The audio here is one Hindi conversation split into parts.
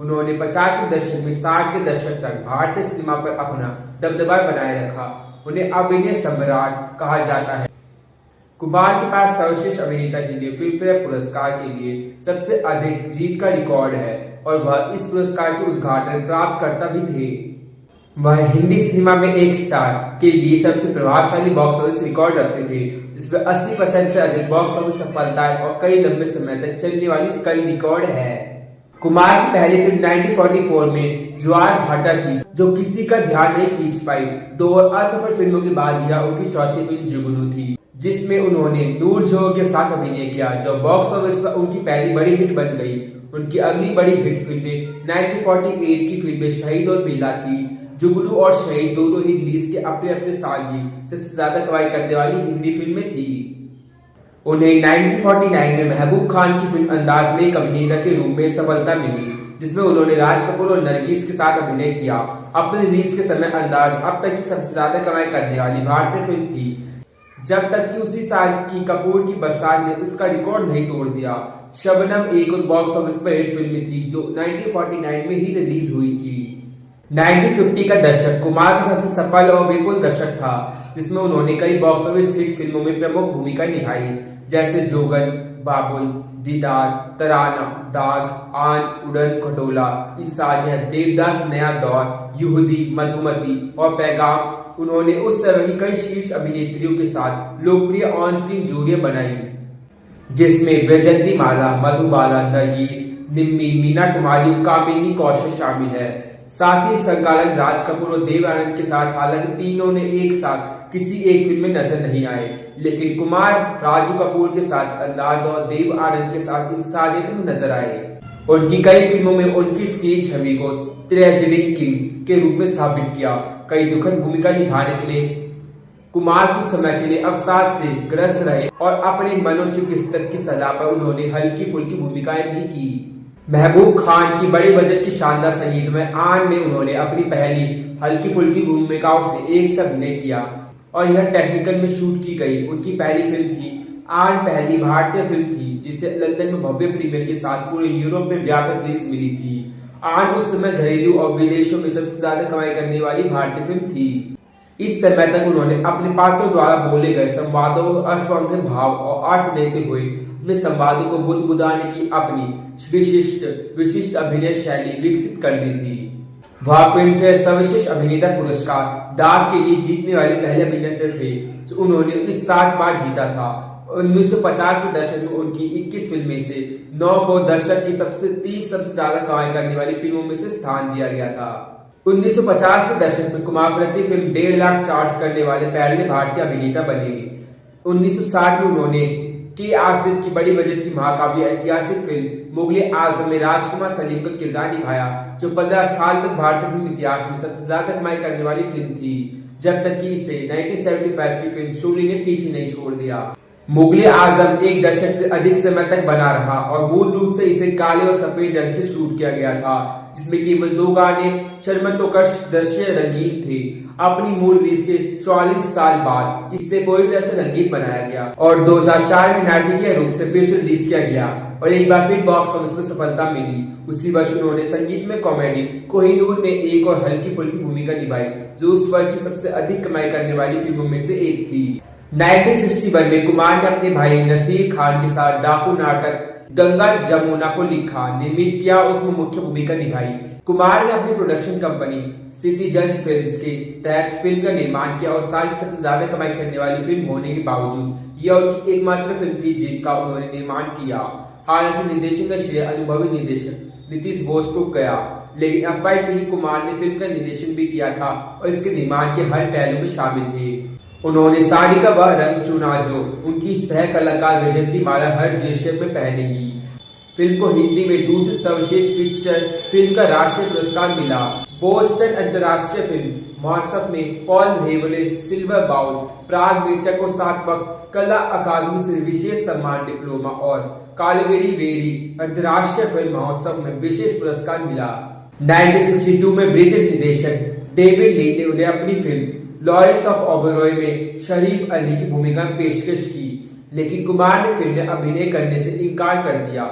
उन्होंने 50 के दशक में 60 के दशक तक भारतीय सिनेमा पर अपना दबदबा बनाए रखा। उन्हें अभिनय सम्राट कहा जाता है। कुमार के पास सर्वश्रेष्ठ अभिनेता के लिए फिल्म फेयर पुरस्कार के लिए सबसे अधिक जीत का रिकॉर्ड है और वह इस पुरस्कार के उद्घाटन प्राप्तकर्ता भी थे। वह हिंदी सिनेमा में एक स्टार के लिए सबसे प्रभावशाली बॉक्स ऑफिस रिकॉर्ड रखते थे, जिसमें 80% से अधिक बॉक्स ऑफिस सफलताएं और कई लंबे समय तक चलने वाली स्कल रिकॉर्ड है। कुमार की पहली फिल्म 1944 में ज्वार भाटा थी, जो किसी का ध्यान नहीं खींच पाई। 2 असफल फिल्मों के बाद यह उनकी चौथी फिल्म जुगनू थी, जिसमें उन्होंने नूर जहां के साथ अभिनय किया, जो बॉक्स ऑफिस पर उनकी पहली बड़ी हिट बन गई। उनकी अगली बड़ी हिट फिल्में 1948 की फिल्में शहीद और बेला थी। जुगनू और शहीद दोनों ही रिलीज के अपने अपने साल की सबसे ज्यादा कमाई करने वाली हिंदी फिल्में थी। उन्हें 1949 में महबूब खान की फिल्म अंदाज में एक अभिनेता के रूप में सफलता मिली, जिसमें उन्होंने राज कपूर और नरगिस के साथ अभिनय किया। अपने रिलीज के समय अंदाज अब तक की सबसे ज्यादा कमाई करने वाली भारतीय फिल्म थी, जब तक कि उसी साल की कपूर की बरसात ने उसका रिकॉर्ड नहीं तोड़ दिया। शबनम एक और बॉक्स ऑफिस पर हिट फिल्म थी, जो 1949 में ही रिलीज हुई थी। 1950 का दशक कुमार का सबसे सफल और विपुल दशक था, जिसमें उन्होंने कई बॉक्स ऑफिस हिट फिल्मों में प्रमुख भूमिका निभाई, जैसे जोगन, बाबुल, दीदार, तराना, दाग, आन, उड़न खटोला, इंसानियत, देवदास, नया दौर, युहदी, मधुमती और पैगाम। उन्होंने उस समय की कई शीर्ष अभिनेत्रियों के साथ लोकप्रिय ऑन स्क्रीन जोड़ियां बनाई, जिसमें वैजयंती माला, मधुबाला, नरगिस, निम्मी, मीना कुमारी, कामिनी कौशल शामिल है। साथ ही संचालन राज कपूर और देव आनंद के साथ, हालांकि तीनों ने एक साथ किसी एक फिल्म में नजर नहीं आए, लेकिन कुमार राजू कपूर के साथ अंदाज और देव आनंद के साथ इंसानियत में नजर आए। उनकी कई फिल्मों में उनकी स्क्रीन छवि को ट्रेजेडी किंग के रूप में स्थापित किया। कई दुखद भूमिका निभाने के लिए कुमार कुछ समय के लिए अवसाद से ग्रस्त रहे और अपने मनोचिकित्सक की सलाह पर उन्होंने हल्की फुल्की भूमिकाएं भी की। महबूब खान की बड़े बजट की शानदार संगीतमय आन में उन्होंने अपनी पहली हल्की फुल्की भूमिकाओं से एक से अभिनय किया और यह टेक्निकल में शूट की गई। उनकी पहली फिल्म थी आन, पहली भारतीय फिल्म थी जिसे लंदन में भव्य प्रीमियर के साथ पूरे यूरोप में व्यापक रिलीज मिली थी। आन उस समय घरेलू और विदेशों में सबसे ज्यादा कमाई करने वाली भारतीय फिल्म थी। इस समय तक उन्होंने अपने पात्रों द्वारा बोले गए संवादों को अस्वांग भाव और अर्थ देते हुए अपने संवादों को बुदबुदाने की अपनी विशिष्ट अभिनय शैली विकसित कर ली थी। वह फिल्म फेयर सर्वश्रेष्ठ अभिनेता पुरस्कार दाग के लिए जीतने वाले पहले अभिनेता थे, जो उन्होंने इस 7 बार जीता था। 1950 के दशक में उनकी 21 फिल्में से 9 को दशक की 30 सबसे ज्यादा कमाई करने वाली फिल्मों में से स्थान दिया गया था। 1950 के दशक में कुमार प्रति फिल्म 1.5 लाख चार्ज करने वाले पहले भारतीय अभिनेता बने। 1960 में उन्होंने के आसिफ की बड़ी बजट की महाकाव्य ऐतिहासिक फिल्म मुगले आजम में राजकुमार सलीम का किरदार निभाया, जो 15 साल तक भारतीय फिल्म इतिहास में सबसे ज्यादा कमाई करने वाली फिल्म थी, जब तक कि इसे 1975 की फिल्म शोले ने पीछे नहीं छोड़ दिया। मुगले आजम एक दशक से अधिक समय तक बना रहा और मूल रूप से इसे काले और सफेद रंग से शूट किया गया था, जिसमें केवल 2 गाने चर्मतोकश दृश्य रंगीन थे। अपनी मूल रिलीज के 44 साल बाद इसे पूरी तरह से रंगीन बनाया गया और 2004 में नाटकीय रूप से फिर से रिलीज किया गया और एक बार फिर बॉक्स ऑफिस में सफलता मिली। उसी वर्ष उन्होंने संगीत में कॉमेडी कोहिनूर में एक और हल्की फुल्की भूमिका निभाई, जो उस वर्ष की सबसे अधिक कमाई करने वाली फिल्मों में से एक थी। 1961 में कुमार ने अपने भाई नसीर खान के साथ डाकू नाटक गंगा जमुना को लिखा, निर्मित किया, उसमें मुख्य भूमिका निभाई। कुमार ने अपनी प्रोडक्शन कंपनी सिटीजन्स फिल्म्स के तहत फिल्म का निर्माण किया और साल की सबसे ज्यादा कमाई करने वाली फिल्म होने के बावजूद यह उनकी एकमात्र फिल्म थी जिसका उन्होंने निर्माण किया। हालांकि निर्देशन का श्रेय अनुभवी निर्देशक नीतीश बोस को गया, लेकिन अफवाह थी कि कुमार ने फिल्म का निर्देशन भी किया था और इसके निर्माण के हर पहलू में शामिल थे। उन्होंने साड़ी का वह रंग चुना जो उनकी सह कलाकार वैजयंती माला हर दृश्य में पहनेगी। फिल्म को हिंदी में दूसरे सर्वश्रेष्ठ फीचर फिल्म का राष्ट्रीय पुरस्कार मिला। बोस्टन अंतर्राष्ट्रीय फिल्म महोत्सव में पॉल रेवले सिल्वर बाउल, प्राग मिर्चा को 7वां कला अकादमी से विशेष सम्मान डिप्लोमा और कालवेरी वेरी अंतर्राष्ट्रीय फिल्म महोत्सव में विशेष पुरस्कार मिला। 1962 में ब्रिटिश निर्देशक डेविड ली ने उन्हें अपनी फिल्म लॉरेंस ऑफ ओबेरॉय में शरीफ अली की भूमिका में पेशकश की, लेकिन कुमार ने फिल्म में अभिनय करने से इनकार कर दिया।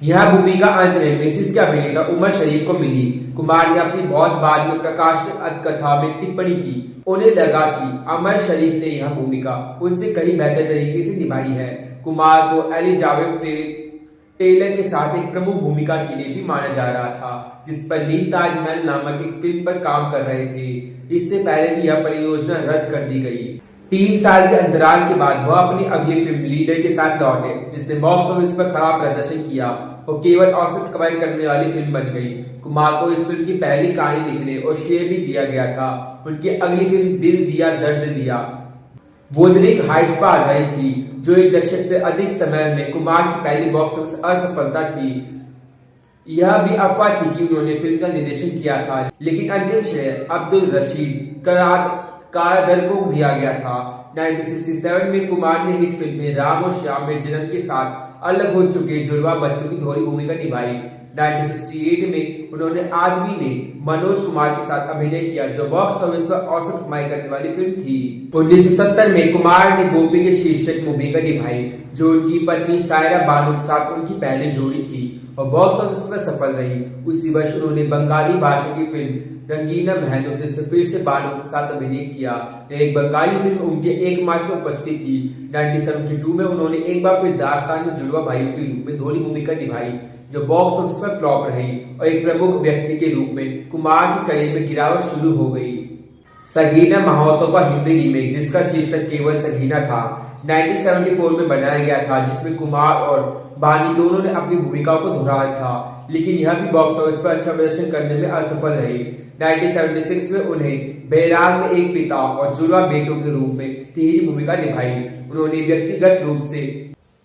यह भूमिका अंत में मिसेस के अभिनेता उमर शरीफ को मिली। कुमार ने अपनी बहुत बाद में प्रकाशित अटकथा में टिप्पणी की। उन्हें लगा कि अमर शरीफ ने यह भूमिका उनसे कहीं बेहतर तरीके से निभाई है। कुमार को एलिजाबेथ टेलर के साथ एक प्रमुख भूमिका के लिए भी माना जा रहा था, जिस पर लीन ताजमहल नामक एक फिल्म पर काम कर रहे थे। इससे पहले कि यह परियोजना रद्द कर दी गई। 3 साल के अंतराल के बाद वह अपनी अगली फिल्म लीडर के साथ लौटे, जिसने बॉक्स ऑफिस पर खराब प्रदर्शन किया और केवल औसत कमाई करने वाली फिल्म बन गई। कुमार को इस फिल्म की पहली कहानी लिखने और श्रेय भी दिया गया था। उनकी अगली फिल्म दिल दिया दर्द दिया वुल्वरिंग हाइट्स पर आधारित थी, जो एक दशक से अधिक समय में कुमार की पहली बॉक्स ऑफिस असफलता थी। यह भी अफवाह थी कि उन्होंने फिल्म का निर्देशन किया था, लेकिन अंतिम श्रेय अब्दुल रशीद कारदर को दिया गया था। 1967 में कुमार ने हिट फिल्म राम और श्याम में जन्म के साथ अलग हो चुके जुड़वा बच्चों की दोहरी भूमिका निभाई। 1968 में उन्होंने आदमी में मनोज कुमार के साथ अभिनय किया, जो बॉक्स ऑफिस पर औसत कमाई करने वाली फिल्म थी। 1970 में कुमार ने गोपी के शीर्षक भूमिका निभाई, जो उनकी पत्नी सायरा बानो के साथ उनकी पहली जोड़ी थी और बॉक्स ऑफिस पर सफल रही। उसी वर्ष उन्होंने बंगाली भाषा की फिल्म रंगीना बहनों से फिर से बानो के साथ अभिनय किया। एक बंगाली फिल्म उनके एकमात्र उपस्थिति थी। 1972 में उन्होंने एक बार फिर दास्तान में जुड़वा भाइयों के रूप में दोहरी भूमिका निभाई, जो बॉक्स ऑफिस पर फ्लॉप रही और एक प्रमुख व्यक्ति के रूप में कुमार की करियर में गिरावट शुरू हो गई। सगीना महातो का हिंदी रीमेक, जिसका शीर्षक केवल सगीना था, 1974 में बनाया गया था, जिसमें कुमार और बानी दोनों ने अपनी भूमिकाओं को दोहराया था, लेकिन यह भी बॉक्स ऑफिस पर अच्छा प्रदर्शन करने में असफल रही। 1976 में उन्हें बैराग में एक पिता और जुड़वा बेटों के रूप में तिहरी भूमिका निभाई। उन्होंने व्यक्तिगत रूप से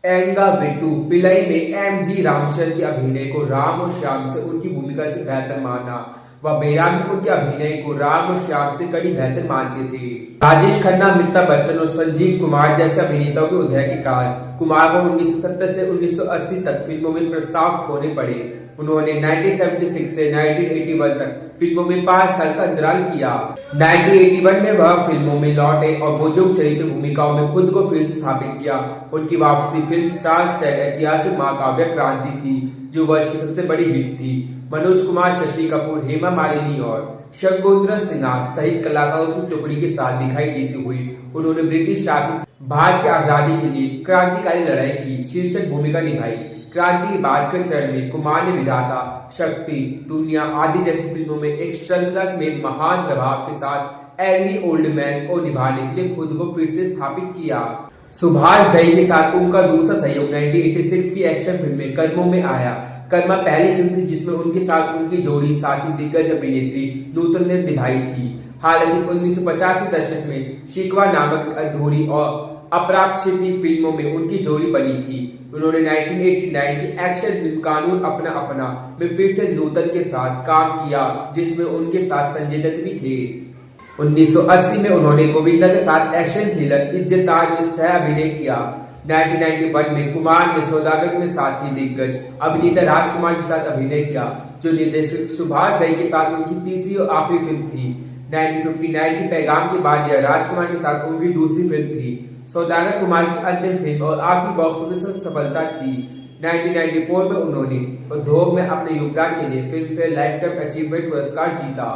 एंगा वेट्टू पिलाई में एम.जी. रामचंद्रन के अभिनय को राम और श्याम से उनकी भूमिका से बेहतर माना। वह बैराग में उनके अभिनय को राम और श्याम से कड़ी बेहतर मानते थे। राजेश खन्ना, अमिताभ बच्चन और संजीव कुमार जैसे अभिनेताओं के उदय के कारण कुमार को 1970 से 1980 तक फिल्मों में प्रस्ताव खोने पड़े। उन्होंने 1976 से 1981 तक फिल्मों में 5 साल का अंतराल किया। 1981 में वह फिल्मों में लौटे और बुजुर्ग चरित्र भूमिकाओं में खुद को फिर से स्थापित किया। उनकी वापसी फिल्म स्टार स्टैंड ऐतिहासिक महाकाव्य क्रांति थी, जो वर्ष की सबसे बड़ी हिट थी। मनोज कुमार, शशि कपूर, हेमा मालिनी और शंकुंतला सिन्हा सहित कलाकारों की टुकड़ी के साथ दिखाई देती हुई उन्होंने ब्रिटिश शासन भारत की आजादी के लिए क्रांतिकारी लड़ाई की शीर्षक भूमिका निभाई। क्रांति के बाद के चरण में कुमार ने विधाता, शक्ति, दुनिया आदि जैसी फिल्मों में एक श्रृंखला में महान प्रभाव के साथ एंग्री ओल्ड मैन को निभाने के लिए खुद को फिर से स्थापित किया। सुभाष घई के साथ उनका दूसरा सहयोग 1986 की एक्शन फिल्म कर्मों में आया। कर्मा पहली फिल्म थी जिसमें उनके साथ उनकी जोड़ी साथी दिग्गज अभिनेत्री नूतन ने निभाई थी। हालांकि 1950 के दशक में शिकवा नामक अधूरी और अप्राक्षित फिल्मों में उनकी जोड़ी बनी थी। उन्होंने 1989 की एक्शन फिल्म कानून अपना अपना में फिर से नूतन के साथ काम किया, जिसमें उनके साथ संजय दत्त भी थे। 1980 में उन्होंने गोविंदा के साथ एक्शन थ्रिलर इज्जतदार में सह अभिनय किया। 1991 में कुमार ने सौदागर में साथी दिग्गज अभिनेता राजकुमार के साथ अभिनय किया, जो निर्देशक सुभाष घई के साथ उनकी तीसरी और आखिरी फिल्म थी। 1959 की पैगाम के बाद यह राजकुमार के साथ उनकी दूसरी फिल्म थी। सौदागर कुमार की अंतिम फिल्म और आखिरी बॉक्स ऑफिस सफलता थी। 1994 में उन्होंने उद्योग में अपने योगदान के लिए film fair life time achievement पुरस्कार जीता।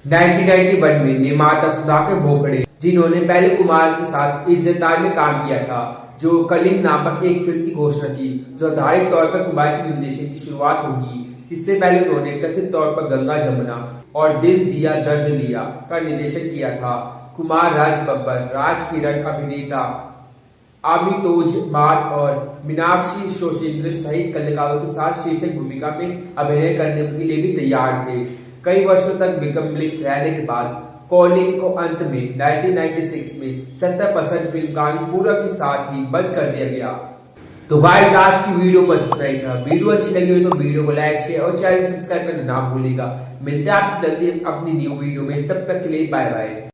1991 में निर्माता सुधाकर भोगड़े, जिन्होंने पहले कुमार के साथ इज्जतदार में काम किया था, जो कलिंग नामक एक फिल्म की घोषणा की, जो आधारिक तौर पर कुमार की निर्देशन की शुरुआत होगी। इससे पहले उन्होंने कथित तौर पर गंगा जमुना और दिल दिया दर्द लिया का निर्देशन किया था। कुमार राज बब्बर, राज किरण, अभिनेता आमितोज मान और मीनाक्षी शोषेंद्र सहित कलाकारों के साथ शीर्षक भूमिका में अभिनय करने के लिए भी तैयार थे। कई वर्षों तक विकम्बित रहने के बाद कॉलिंग को अंत में 1996 में 70% फिल्म कानून पूरा के साथ ही बंद कर दिया गया। तो गाइस, आज की वीडियो बस इतना ही था। वीडियो अच्छी लगी हो तो वीडियो को लाइक, शेयर और चैनल सब्सक्राइब करना ना भूलिएगा। मिलते हैं आपसे जल्दी अपनी न्यू वीडियो में, तब तक के लिए बाय बाय।